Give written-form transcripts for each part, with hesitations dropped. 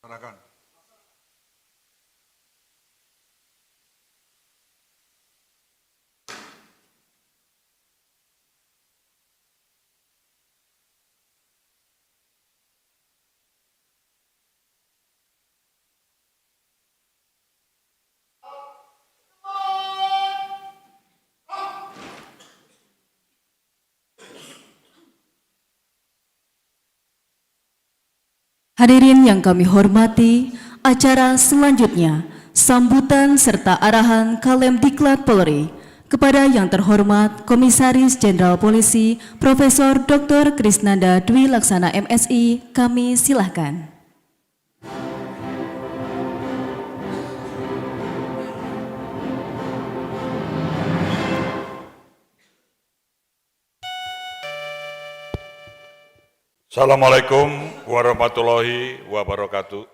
Laksanakan. Hadirin yang kami hormati, acara selanjutnya sambutan serta arahan Kalemdiklat Polri kepada yang terhormat Komisaris Jenderal Polisi Profesor Dr. Krisnanda Dwi Laksana MSI, kami silahkan. Assalamualaikum warahmatullahi wabarakatuh.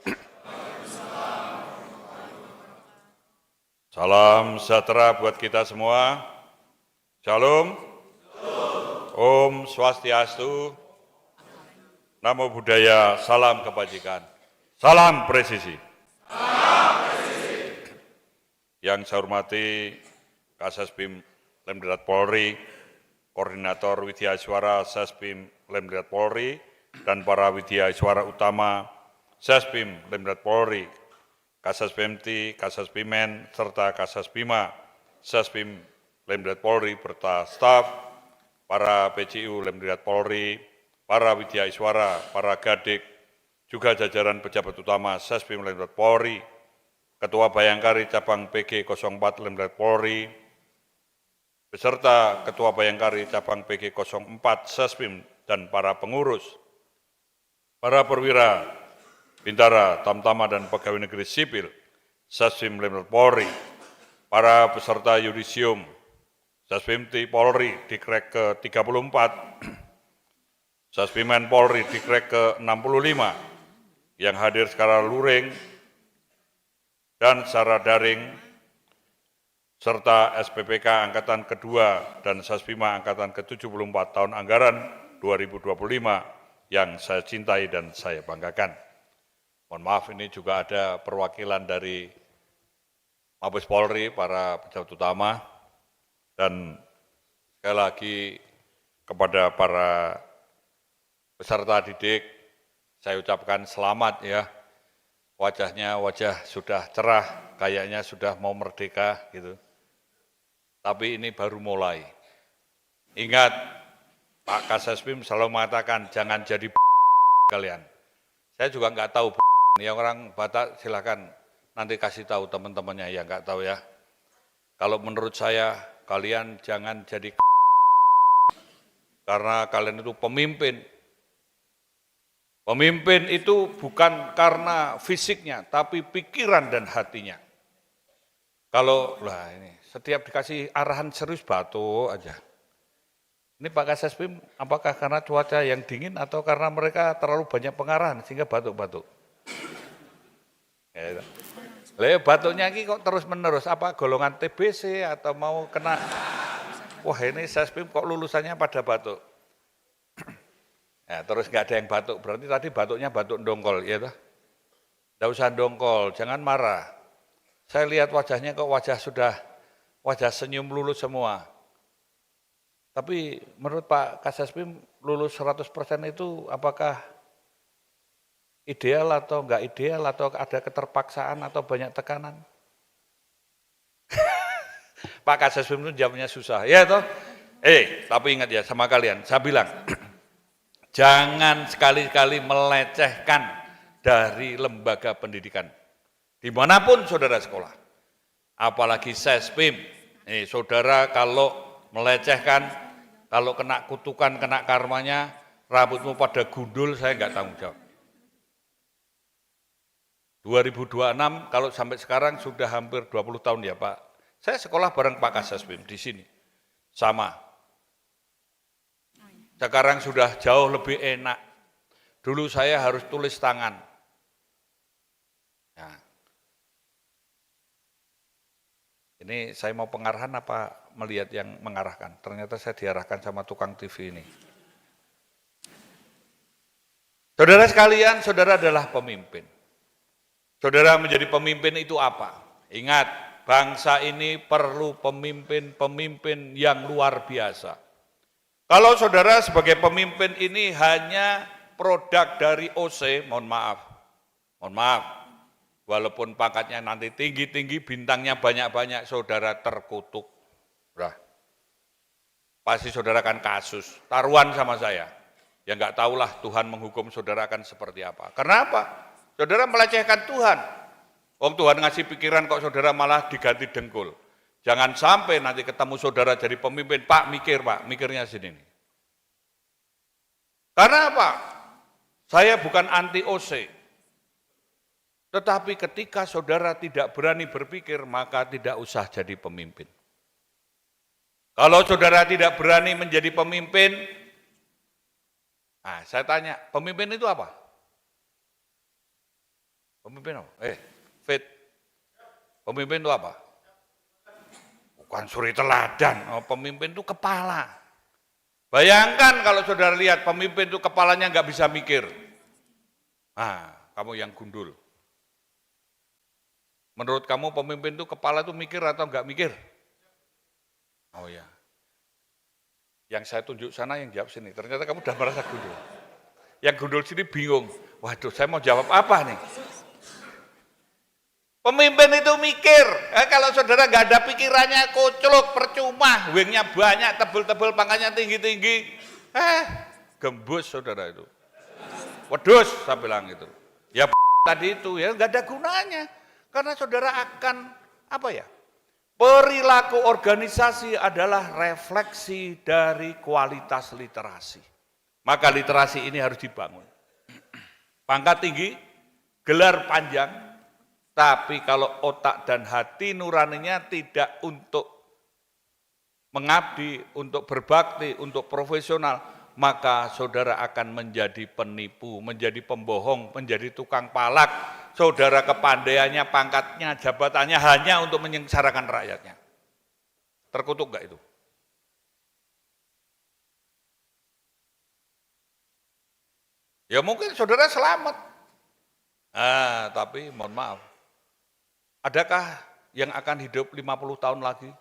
Salam sejahtera buat kita semua. Shalom. Om Swastiastu. Namo Buddhaya. Salam kebajikan. Salam presisi. Yang saya hormati Kasasbim Lemdirat Polri, Koordinator Widyaswara Sasbim Lemdirat Polri, dan para Widyaswara Utama Sasbim Lemdirat Polri, Kasasbimti, Kasasbimen, serta Kasasbima Sasbim Lemdirat Polri, serta staf, para PCU Lemdirat Polri, para Widyaswara, para Gadik, juga jajaran pejabat utama Sasbim Lemdirat Polri, Ketua Bayangkari Cabang PG 04 Lemdirat Polri, beserta Ketua Bayangkari Cabang PG 04 Sasbim dan para pengurus, para perwira, bintara, tamtama, dan pegawai negeri sipil Sasbim Lemdirat Polri, para peserta yudisium Sasbimti Polri Dikrek ke-34, Sasbimen Polri Dikrek ke-65, yang hadir secara luring dan secara daring, serta SPPK Angkatan Kedua dan Sasbima Angkatan ke-74 tahun anggaran 2025 yang saya cintai dan saya banggakan. Mohon maaf, ini juga ada perwakilan dari Mabes Polri, para pejabat utama, dan sekali lagi kepada para peserta didik, saya ucapkan selamat ya. Wajahnya wajah sudah cerah, kayaknya sudah mau merdeka gitu. Tapi ini baru mulai. Ingat, Pak Kasasbim selalu mengatakan jangan jadi kalian. Saya juga nggak tahu, yang orang Batak silakan nanti kasih tahu teman-temannya yang nggak tahu ya. Kalau menurut saya, kalian jangan jadi karena kalian itu pemimpin. Pemimpin itu bukan karena fisiknya, tapi pikiran dan hatinya. Kalau, lah ini, setiap dikasih arahan serius batuk aja. Ini Pak Kasasbim, apakah karena cuaca yang dingin atau karena mereka terlalu banyak pengarahan sehingga batuk-batuk? Ya, batuknya ini kok terus-menerus, apa golongan TBC atau mau kena, wah ini Sasbim kok lulusannya pada batuk. Ya, terus nggak ada yang batuk, berarti tadi batuknya batuk dongkol, ya toh? Nggak usah dongkol, jangan marah. Saya lihat wajahnya kok wajah senyum lulus semua. Tapi menurut Pak Kasasbim lulus 100% itu apakah ideal atau enggak ideal atau ada keterpaksaan atau banyak tekanan? Pak Kasasbim itu jawabnya susah, ya toh? Tapi ingat ya sama kalian, saya bilang, jangan sekali-kali melecehkan dari lembaga pendidikan. Dimanapun saudara sekolah, apalagi Sasbim, saudara kalau melecehkan, kalau kena kutukan, kena karmanya, rambutmu pada gundul, saya nggak tanggung jawab. 2026, kalau sampai sekarang sudah hampir 20 tahun ya Pak, saya sekolah bareng Pak Kasasbim di sini, sama. Sekarang sudah jauh lebih enak, dulu saya harus tulis tangan. Nah, ini saya mau pengarahan apa melihat yang mengarahkan? Ternyata saya diarahkan sama tukang TV ini. Saudara sekalian, saudara adalah pemimpin. Saudara, menjadi pemimpin itu apa? Ingat, bangsa ini perlu pemimpin-pemimpin yang luar biasa. Kalau saudara sebagai pemimpin ini hanya produk dari OC, mohon maaf, walaupun pangkatnya nanti tinggi-tinggi, bintangnya banyak-banyak, saudara terkutuk. Nah, pasti saudara akan kasus, taruhan sama saya. Ya enggak tahulah Tuhan menghukum saudara akan seperti apa. Karena apa? Saudara melecehkan Tuhan. Tuhan ngasih pikiran kok saudara malah diganti dengkul. Jangan sampai nanti ketemu saudara jadi pemimpin, Pak mikir Pak, mikirnya sini nih. Karena apa? Saya bukan anti OC. Tetapi ketika saudara tidak berani berpikir, maka tidak usah jadi pemimpin. Kalau saudara tidak berani menjadi pemimpin, nah saya tanya, pemimpin itu apa? Pemimpin apa? Fit. Pemimpin itu apa? Bukan suri teladan, pemimpin itu kepala. Bayangkan kalau saudara lihat pemimpin itu kepalanya nggak bisa mikir. Nah, kamu yang gundul. Menurut kamu pemimpin itu kepala itu mikir atau nggak mikir? Oh ya. Yang saya tunjuk sana yang jawab sini. Ternyata kamu udah merasa gundul. Yang gundul sini bingung. Waduh, saya mau jawab apa nih? Pemimpin itu mikir. Kalau saudara nggak ada pikirannya, koclok, percuma, wingnya banyak, tebel-tebel, pangkatnya tinggi-tinggi. Gembus saudara itu. Wedus, saya bilang itu. Ya tadi itu ya nggak ada gunanya. Karena saudara akan apa ya? Perilaku organisasi adalah refleksi dari kualitas literasi. Maka literasi ini harus dibangun. Pangkat tinggi, gelar panjang, tapi kalau otak dan hati nuraninya tidak untuk mengabdi, untuk berbakti, untuk profesional, maka saudara akan menjadi penipu, menjadi pembohong, menjadi tukang palak. Saudara kepandaiannya, pangkatnya, jabatannya hanya untuk menyengsarakan rakyatnya. Terkutuk enggak itu? Ya mungkin saudara selamat. Tapi mohon maaf. Adakah yang akan hidup 50 tahun lagi?